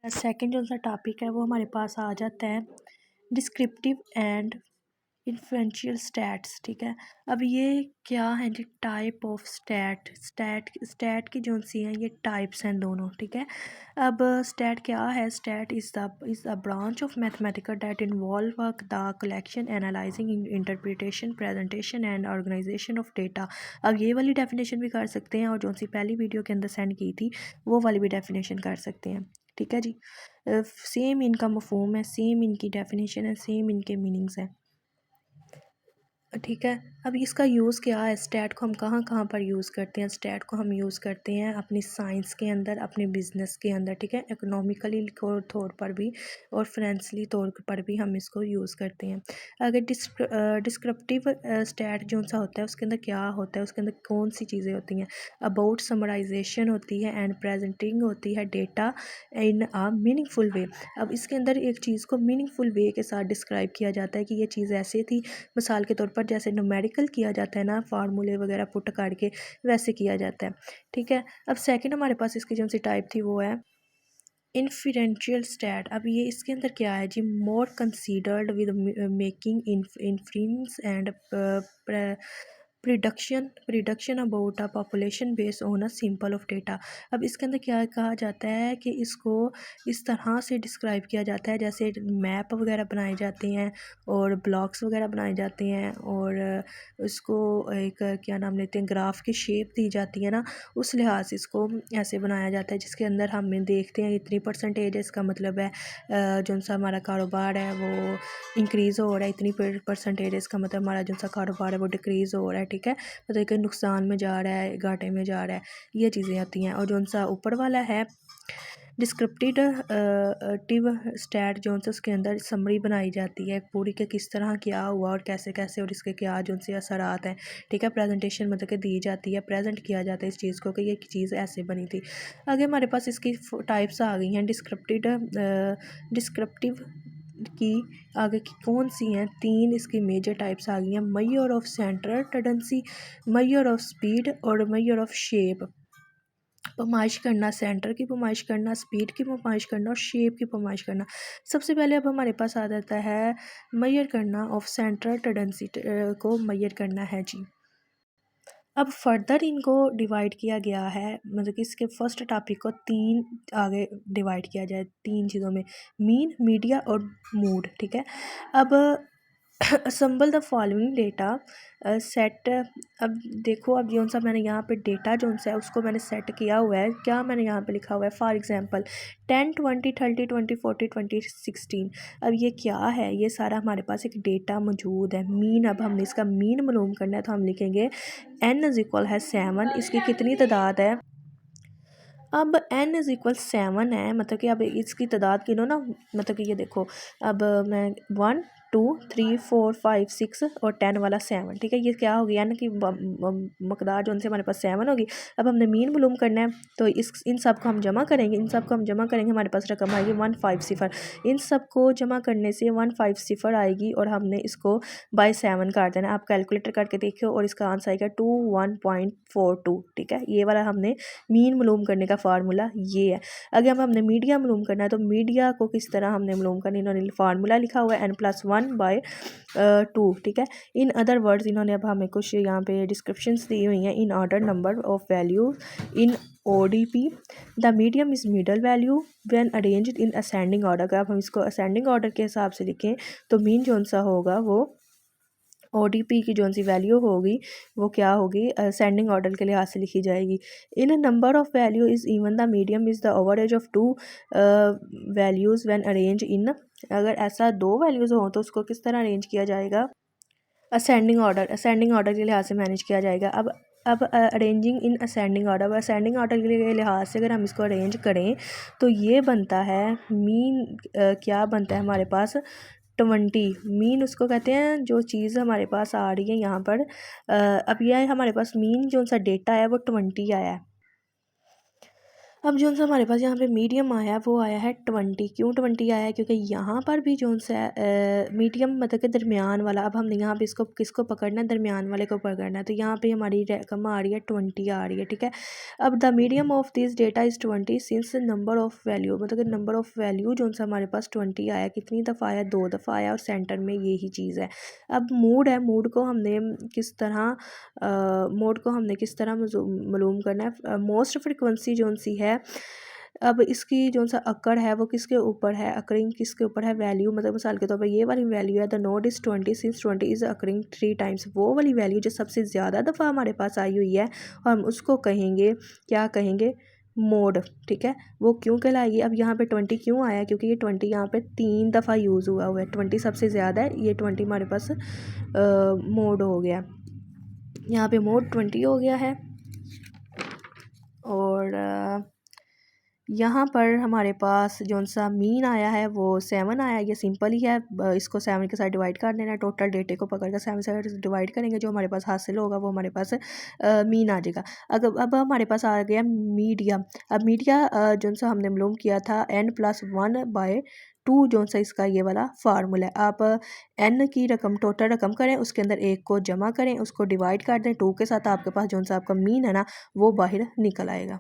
Second जो सा topic है वो हमारे पास आ जाता है डिस्क्रिप्टिव एंड इन्फ्लुएंशियल स्टैट्स। ठीक है, अब ये क्या है जी, टाइप ऑफ स्टैट की जो सी हैं ये टाइप्स हैं दोनों। ठीक है, अब स्टैट क्या है? Stat is the branch of mathematical that involve the collection analysing interpretation presentation and organisation of data. अब ये वाली डेफिनेशन भी कर सकते हैं और जो सी पहली वीडियो के अंदर सेंड की थी वो वाली भी डेफिनेशन कर सकते हैं। ठीक है जी, सेम इनका मफहूम है, सेम इनकी डेफिनेशन है, सेम इनके मीनिंग्स हैं। ठीक है, अब इसका यूज़ क्या है? स्टैट को हम कहाँ कहाँ पर यूज़ करते हैं? स्टैट को हम यूज़ करते हैं अपनी साइंस के अंदर, अपने बिजनेस के अंदर। ठीक है, इकोनॉमिकली तौर पर भी और फाइनेंशियली तौर पर भी हम इसको यूज़ करते हैं। अगर डिस्क्रिप्टिव स्टैट जो सा होता है उसके अंदर क्या होता है? उसके अंदर कौन सी चीज़ें होती हैं? अबाउट समराइजेशन होती है एंड प्रेजेंटिंग होती है डेटा इन अ मीनिंगफुल वे। अब इसके अंदर एक चीज़ को मीनिंगफुल वे के साथ डिस्क्राइब किया जाता है कि ये चीज़ ऐसे थी, मिसाल के तौर पर जैसे न्यूमेरिकल किया जाता है ना, फार्मूले वगैरह पुट करके, वैसे किया जाता है। ठीक है, अब सेकंड हमारे पास इसकी जो सी टाइप थी वो है इन्फरेंशियल स्टैट। अब ये इसके अंदर क्या है जी? More considered with making inference and prediction about a population based on a simple of data. अब इसके अंदर क्या कहा जाता है कि इसको इस तरह से डिस्क्राइब किया जाता है जैसे मैप वगैरह बनाए जाते हैं और ब्लॉक्स वगैरह बनाए जाते हैं और उसको एक क्या नाम लेते हैं, ग्राफ की शेप दी जाती है ना, उस लिहाज से इसको ऐसे बनाया जाता है जिसके अंदर हमें देखते हैं इतनी परसेंटेज है, इसका मतलब है जो सा हमारा कारोबार है वो इंक्रीज़ हो रहा है, इतनी परसेंटेज इसका मतलब हमारा जो सा कारोबार है वो डिक्रीज़ हो रहा है। ठीक है, मतलब कि नुकसान में जा रहा है, घाटे में जा रहा है, ये चीज़ें आती हैं। और जो सा ऊपर वाला है डिस्क्रिप्टिव टिव स्टैट जो सा उसके अंदर समरी बनाई जाती है पूरी के किस तरह क्या हुआ और कैसे कैसे और इसके क्या जो से असरात हैं। ठीक है, प्रेजेंटेशन मतलब कि दी जाती है, प्रेजेंट किया जाता है इस चीज़ को कि ये चीज़ ऐसे बनी थी। आगे हमारे पास इसकी टाइप्स आ गई हैं डिस्क्रिप्टिव की। आगे की कौन सी हैं? तीन इसकी मेजर टाइप्स आ गई हैं, measure of central tendency, measure of speed और मेजर ऑफ शेप। पमाइश करना, सेंटर की पमाइश करना, स्पीड की पमाइश करना और शेप की पमाइश करना। सबसे पहले अब हमारे पास आ जाता है मेजर करना ऑफ सेंट्रल टेंडेंसी को मेजर करना है जी। अब फर्दर इनको डिवाइड किया गया है, मतलब कि इसके फर्स्ट टॉपिक को तीन आगे डिवाइड किया जाए तीन चीज़ों में, मीन, मीडिया और मूड। ठीक है, अब असम्बल द फॉलोइंग डेटा सेट। अब देखो, अब जो सा मैंने यहाँ पे डेटा जो सा है उसको मैंने सेट किया हुआ है, क्या मैंने यहाँ पे लिखा हुआ है? For example 10 20 30 20 40 20 16। अब ये क्या है? ये सारा हमारे पास एक डेटा मौजूद है। मीन, अब हमने इसका मीन मालूम करना है तो हम लिखेंगे n इज इक्वल है 7। इसकी कितनी तादाद है? अब n इज़ इक्वल 7 है, मतलब कि अब इसकी तादाद गिनो ना, मतलब कि ये देखो, अब मैं 1 2 3 4 5 6 और 10 वाला 7। ठीक है, ये क्या होगी? n की मकदार जो उनसे हमारे पास 7 होगी। अब हमने मीन मालूम करना है तो इन सब को हम जमा करेंगे, हमारे पास रकम आएगी 150। इन सब को जमा करने से 150 आएगी और हमने इसको बाय 7 काट देना। आप कैलकुलेटर करके देखियो और इसका आंसर आएगा 21.42। ठीक है, ये वाला हमने मीन मालूम करने का फार्मूला ये है। अगर हमने मीडिया मालूम करना है तो मीडिया को किस तरह हमने मालूम करना, इन्होंने फार्मूला लिखा हुआ है n+1/2। ठीक है, इन अदर वर्ड्स इन्होंने अब हमें कुछ यहाँ पे डिस्क्रिप्शंस दी हुई हैं। In order number of value in ODP, the medium is middle value when arranged in ascending order. अगर हम इसको असेंडिंग ऑर्डर के हिसाब से लिखें तो मीन जो सा होगा वो ODP की जो सी वैल्यू होगी वो क्या होगी? असेंडिंग ऑर्डर के लिहाज से लिखी जाएगी। In number of value is even the medium is the average of two values when arrange in. अगर ऐसा दो वैल्यूज़ हो तो उसको किस तरह अरेंज किया जाएगा? असेंडिंग ऑर्डर के लिहाज से मैनेज किया जाएगा। अब अरेंजिंग इन असेंडिंग ऑर्डर, अब असेंडिंग ऑर्डर के लिहाज से अगर हम इसको अरेंज करें तो ये बनता है मीन, क्या बनता है हमारे पास? 20। मीन उसको कहते हैं जो चीज़ हमारे पास आ रही है यहाँ पर। अब यह हमारे पास मीन जो सा डेटा है वो 20 आया है। अब जो सा हमारे पास यहाँ पे मीडियम आया है वो आया है 20। क्यों 20 आया है? क्योंकि यहाँ पर भी जो सा मीडियम मतलब कि दरमियान वाला, अब हमने यहाँ पे इसको किसको पकड़ना है? दरमियान वाले को पकड़ना है। तो यहाँ पे हमारी रकम आ रही है 20 आ रही है, ठीक है। अब the medium of this data is 20 since number of value, मतलब कि नंबर ऑफ वैल्यू जो सा हमारे पास 20 आया, कितनी दफ़ा आया? 2 दफ़ा आया, और सेंटर में यही चीज़ है। अब मूड है, मूड को हमने किस तरह मालूम करना है? मोस्ट फ्रिक्वेंसी जो सी है, अब इसकी जो सा अकड़ है वो किसके ऊपर है? अकरिंग किसके ऊपर है? वैल्यू, मतलब मिसाल के तौर पर ये वाली वैल्यू है the node is 20 since 20 is occurring 3 times. वो वाली वैल्यू जो सबसे ज़्यादा दफ़ा हमारे पास आई हुई है, और हम उसको कहेंगे, क्या कहेंगे? मोड, ठीक है। वो क्यों कहलाएगी? अब यहाँ पे 20 क्यों आया? क्योंकि ये 20 यहाँ पे 3 दफ़ा यूज़ हुआ है। 20 सबसे ज़्यादा है, ये 20 हमारे पास मोड हो गया। यहाँ पे मोड 20 हो गया है। और यहाँ पर हमारे पास जो सा मीन आया है वो 7 आया। ये सिंपल ही है, इसको 7 के साथ डिवाइड कर देना है। टोटल डेटे को पकड़ कर 7 से डिवाइड करेंगे, जो हमारे पास हासिल होगा वो हमारे पास मीन आ जाएगा। अब हमारे पास आ गया मीडिया। अब मीडिया जो सा हमने मालूम किया था n+1/2, जो सा इसका ये वाला फार्मूला है। आप n की रकम, टोटल रकम करें, उसके अंदर एक को जमा करें, उसको डिवाइड कर दें 2 के साथ, आपके पास जो सा आपका मीन है ना वो बाहर निकल आएगा।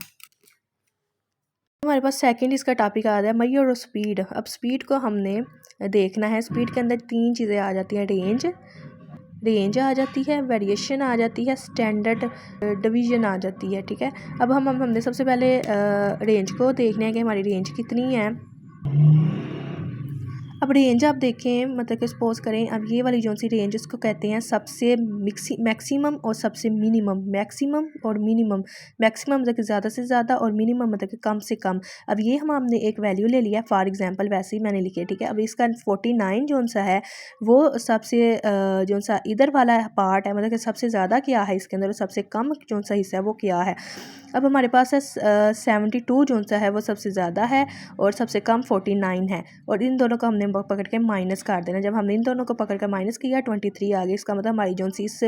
हमारे पास सेकंड इसका टॉपिक आ गया मेजर और स्पीड। अब स्पीड को हमने देखना है। स्पीड के अंदर 3 चीज़ें आ जाती हैं, रेंज आ जाती है, वेरिएशन आ जाती है, स्टैंडर्ड डिवीजन आ जाती है, ठीक है। अब हमने सबसे पहले रेंज को देखना है कि हमारी रेंज कितनी है। अब रेंज आप देखें, मतलब कि सपोज करें, अब ये वाली जो सी रेंज इसको कहते हैं सबसे मैक्सिमम और सबसे मिनिमम। मैक्सिमम और मिनिमम, मैक्सिमम मतलब कि ज़्यादा से ज़्यादा, और मिनिमम मतलब कि कम से कम। अब ये हमने एक वैल्यू ले लिया, फॉर एग्जांपल वैसे ही मैंने लिखी है, ठीक है। अब इसका 49 जो सा है वो सबसे जो सा इधर वाला पार्ट है, मतलब कि सबसे ज़्यादा क्या है इसके अंदर, सबसे कम जो सा हिस्सा है वो क्या है। अब हमारे पास है 72 जो सा है वो सबसे ज़्यादा है, और सबसे कम 49 है, और इन दोनों को हमने पकड़ के माइनस कर देना। जब हमने इन दोनों को पकड़ कर माइनस किया 23 आ गई। इसका मतलब हमारी जो सी इस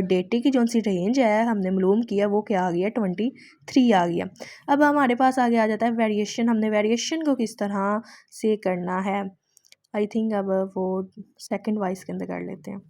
डेटे की जो सी रेंज है हमने मालूम किया वो क्या आ गया? 23 आ गया। अब हमारे पास आगे आ जाता है वेरिएशन। हमने वेरिएशन को किस तरह से करना है? आई थिंक अब वो सेकंड वाइज के अंदर कर लेते हैं।